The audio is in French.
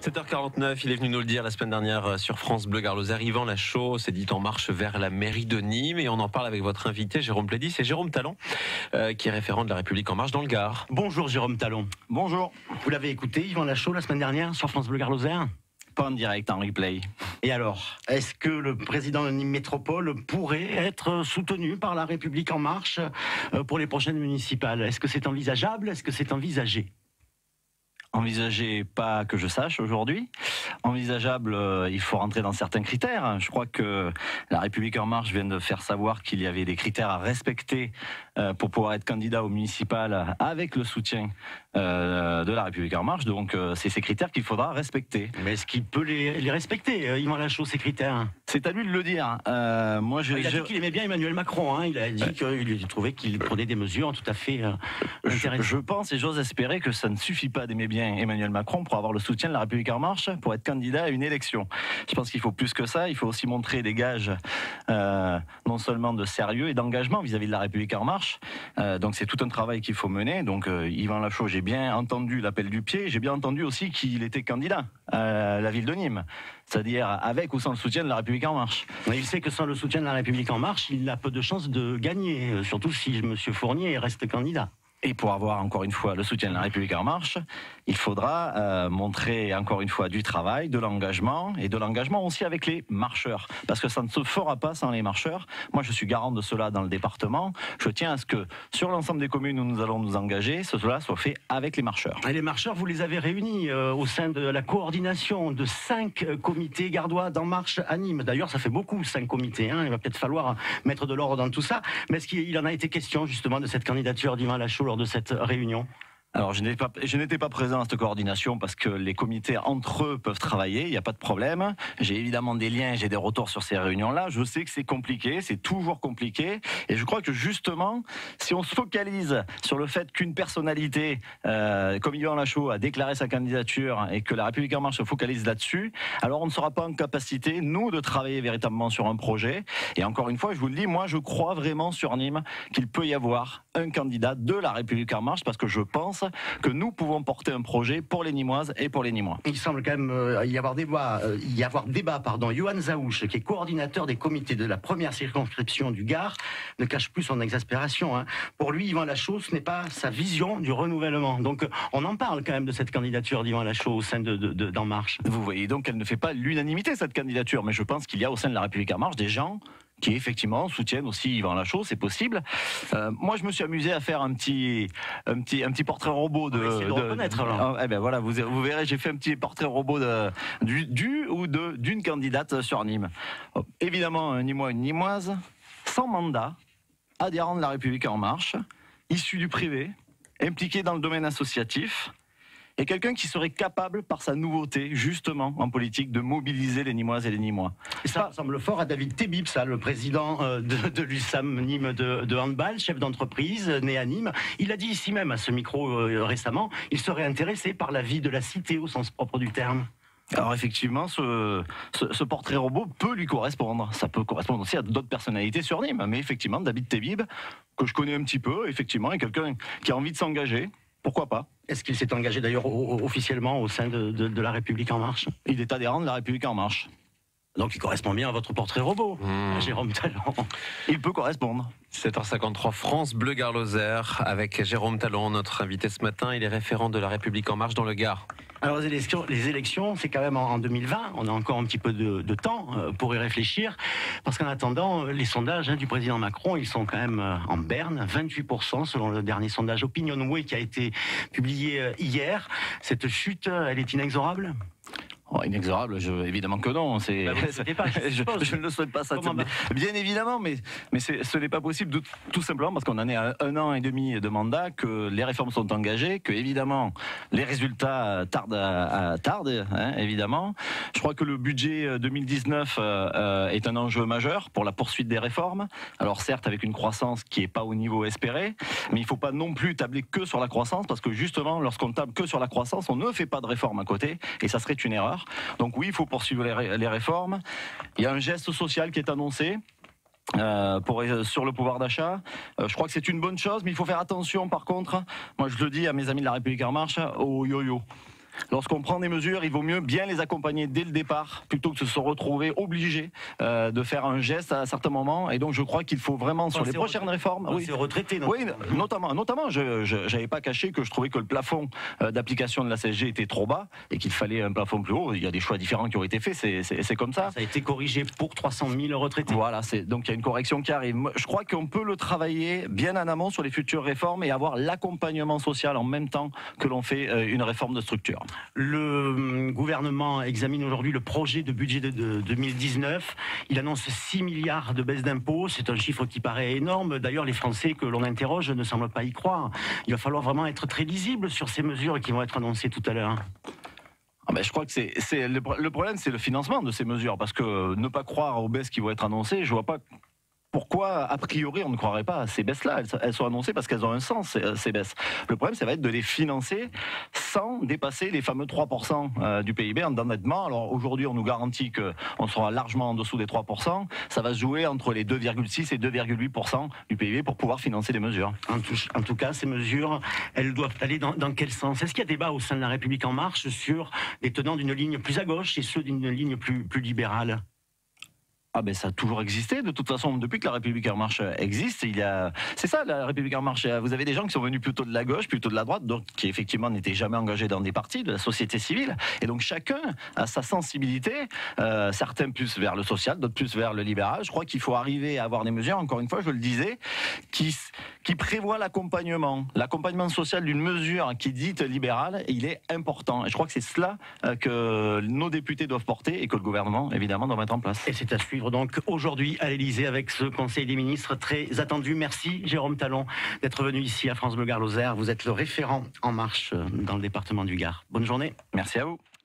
7h49, il est venu nous le dire la semaine dernière sur France Bleu Gare Lozère. Yvan Lachaud s'est dit en marche vers la mairie de Nîmes et on en parle avec votre invité Jérôme Plédis et Jérôme Talon qui est référent de La République En Marche dans le Gard. Bonjour Jérôme Talon. Bonjour. Vous l'avez écouté Yvan Lachaud la semaine dernière sur France Bleu Gare Lozère? Pas en direct, en replay. Et alors, est-ce que le président de Nîmes Métropole pourrait être soutenu par La République En Marche pour les prochaines municipales? Est-ce que c'est envisageable? Est-ce que c'est envisagé? Envisagé, pas que je sache aujourd'hui. Envisageable, il faut rentrer dans certains critères. Je crois que La République En Marche vient de faire savoir qu'il y avait des critères à respecter pour pouvoir être candidat au municipal avec le soutien de La République En Marche. Donc c'est ces critères qu'il faudra respecter. Mais est-ce qu'il peut les respecter, Yvan Lachaud, ces critères? C'est à lui de le dire. Moi, il a dit qu'il aimait bien Emmanuel Macron. Il a dit qu'il trouvait qu'il prenait des mesures tout à fait intéressantes. Je pense et j'ose espérer que ça ne suffit pas d'aimer bien Emmanuel Macron pour avoir le soutien de La République En Marche pour être candidat à une élection. Je pense qu'il faut plus que ça. Il faut aussi montrer des gages non seulement de sérieux et d'engagement vis-à-vis de La République En Marche. Donc c'est tout un travail qu'il faut mener. Donc Yvan Lachaud, j'ai bien entendu l'appel du pied. J'ai bien entendu aussi qu'il était candidat à la ville de Nîmes. C'est-à-dire avec ou sans le soutien de La République En Marche. Il sait que sans le soutien de La République En Marche, il a peu de chances de gagner, surtout si M. Fournier reste candidat. Et pour avoir encore une fois le soutien de La République En Marche, il faudra montrer encore une fois du travail, de l'engagement et de l'engagement aussi avec les marcheurs. Parce que ça ne se fera pas sans les marcheurs. Moi, je suis garant de cela dans le département. Je tiens à ce que sur l'ensemble des communes où nous allons nous engager, cela soit fait avec les marcheurs. Et les marcheurs, vous les avez réunis au sein de la coordination de 5 comités gardois d'En Marche à Nîmes. D'ailleurs, ça fait beaucoup, 5 comités. Il va peut-être falloir mettre de l'ordre dans tout ça. Mais est-ce qu'il en a été question justement de cette candidature d'Yvan Lachaud de cette réunion? Alors, je n'étais pas présent à cette coordination parce que les comités entre eux peuvent travailler, il n'y a pas de problème. J'ai évidemment des liens, j'ai des retours sur ces réunions-là. Je sais que c'est compliqué, c'est toujours compliqué. Et je crois que justement, si on se focalise sur le fait qu'une personnalité, comme Yvan Lachaud, a déclaré sa candidature et que La République En Marche se focalise là-dessus, alors on ne sera pas en capacité, nous, de travailler véritablement sur un projet. Et encore une fois, je vous le dis, moi, je crois vraiment sur Nîmes qu'il peut y avoir un candidat de La République En Marche parce que je pense que nous pouvons porter un projet pour les Nîmoises et pour les Nîmois. Il semble quand même y avoir débat. Johan Zaouch, qui est coordinateur des comités de la première circonscription du Gard, ne cache plus son exaspération. Pour lui, Yvan Lachaud, ce n'est pas sa vision du renouvellement. Donc on en parle quand même de cette candidature d'Yvan Lachaud au sein d'En Marche. Vous voyez donc qu'elle ne fait pas l'unanimité, cette candidature, mais je pense qu'il y a au sein de La République En Marche des gens qui effectivement soutiennent aussi Yvan Lachaud, c'est possible. Moi, je me suis amusé à faire un petit portrait robot de. On va de reconnaître alors. Eh ben voilà, vous verrez, j'ai fait un petit portrait robot d'une candidate sur Nîmes. Évidemment, un Nîmois, une Nîmoise, sans mandat, adhérent de La République En Marche, issu du privé, impliqué dans le domaine associatif. Et quelqu'un qui serait capable, par sa nouveauté, justement, en politique, de mobiliser les Nîmoises et les Nîmois. Et ça ressemble fort à David Tebib, le président de l'USAM Nîmes de handball, chef d'entreprise, né à Nîmes. Il a dit ici même, à ce micro récemment, il serait intéressé par la vie de la cité au sens propre du terme. Alors effectivement, ce portrait robot peut lui correspondre. Ça peut correspondre aussi à d'autres personnalités sur Nîmes. Mais effectivement, David Tebib, que je connais un petit peu, effectivement, est quelqu'un qui a envie de s'engager. Pourquoi pas? Est-ce qu'il s'est engagé d'ailleurs officiellement au sein de La République En Marche? Il est adhérent de La République En Marche. Donc il correspond bien à votre portrait robot, Jérôme Talon. Il peut correspondre. 7h53, France Bleu Gare Lozère avec Jérôme Talon, notre invité ce matin. Il est référent de La République En Marche dans le Gard. Alors les élections, c'est quand même en 2020. On a encore un petit peu de temps pour y réfléchir. Parce qu'en attendant, les sondages du président Macron, ils sont quand même en berne. 28% selon le dernier sondage Opinionway qui a été publié hier. Cette chute, elle est inexorable ? Inexorable, évidemment que non. Je ne le souhaite pas ça. Bien évidemment, mais ce n'est pas possible tout simplement parce qu'on en est à 1 an et demi de mandat, que les réformes sont engagées, que évidemment les résultats tardent, évidemment. Je crois que le budget 2019 est un enjeu majeur pour la poursuite des réformes. Alors certes, avec une croissance qui n'est pas au niveau espéré, mais il ne faut pas non plus tabler que sur la croissance, parce que justement, lorsqu'on table que sur la croissance, on ne fait pas de réforme à côté, et ça serait une erreur. Donc oui, il faut poursuivre les réformes. Il y a un geste social qui est annoncé sur le pouvoir d'achat. Je crois que c'est une bonne chose, mais il faut faire attention par contre, moi je le dis à mes amis de La République En Marche, au yo-yo. Lorsqu'on prend des mesures, il vaut mieux bien les accompagner dès le départ, plutôt que de se retrouver obligé de faire un geste à certains moments. Et donc je crois qu'il faut vraiment, sur les prochaines réformes... Oui, retraités. Oui, notamment je n'avais pas caché que je trouvais que le plafond d'application de la CSG était trop bas et qu'il fallait un plafond plus haut. Il y a des choix différents qui ont été faits, c'est comme ça. Ça a été corrigé pour 300 000 retraités. Voilà, donc il y a une correction qui arrive. Je crois qu'on peut le travailler bien en amont sur les futures réformes et avoir l'accompagnement social en même temps que l'on fait une réforme de structure. Le gouvernement examine aujourd'hui le projet de budget de 2019. Il annonce 6 milliards de baisse d'impôts. C'est un chiffre qui paraît énorme. D'ailleurs, les Français que l'on interroge ne semblent pas y croire. Il va falloir vraiment être très lisible sur ces mesures qui vont être annoncées tout à l'heure. Je crois que le problème, c'est le financement de ces mesures. Parce que ne pas croire aux baisses qui vont être annoncées, je ne vois pas pourquoi, a priori, on ne croirait pas à ces baisses-là. Elles sont annoncées parce qu'elles ont un sens, ces baisses. Le problème, ça va être de les financer sans dépasser les fameux 3% du PIB en endettement. Alors aujourd'hui, on nous garantit qu'on sera largement en dessous des 3%. Ça va se jouer entre les 2,6 et 2,8% du PIB pour pouvoir financer des mesures. En tout cas, ces mesures, elles doivent aller dans quel sens? Est-ce qu'il y a débat au sein de La République En Marche sur les tenants d'une ligne plus à gauche et ceux d'une ligne plus libérale? Ça a toujours existé. De toute façon, depuis que la République En Marche existe, c'est ça, la République En Marche. Vous avez des gens qui sont venus plutôt de la gauche, plutôt de la droite, donc qui effectivement n'étaient jamais engagés dans des partis, de la société civile. Et donc chacun a sa sensibilité, certains plus vers le social, d'autres plus vers le libéral. Je crois qu'il faut arriver à avoir des mesures, encore une fois, je le disais, qui prévoient l'accompagnement social d'une mesure qui est dite libérale, et il est important. Et je crois que c'est cela que nos députés doivent porter et que le gouvernement, évidemment, doit mettre en place. Et c'est à suivre donc aujourd'hui à l'Élysée avec ce Conseil des ministres très attendu. Merci Jérôme Talon d'être venu ici à France Bleu Gard Lozère. Vous êtes le référent En Marche dans le département du Gard. Bonne journée. Merci à vous.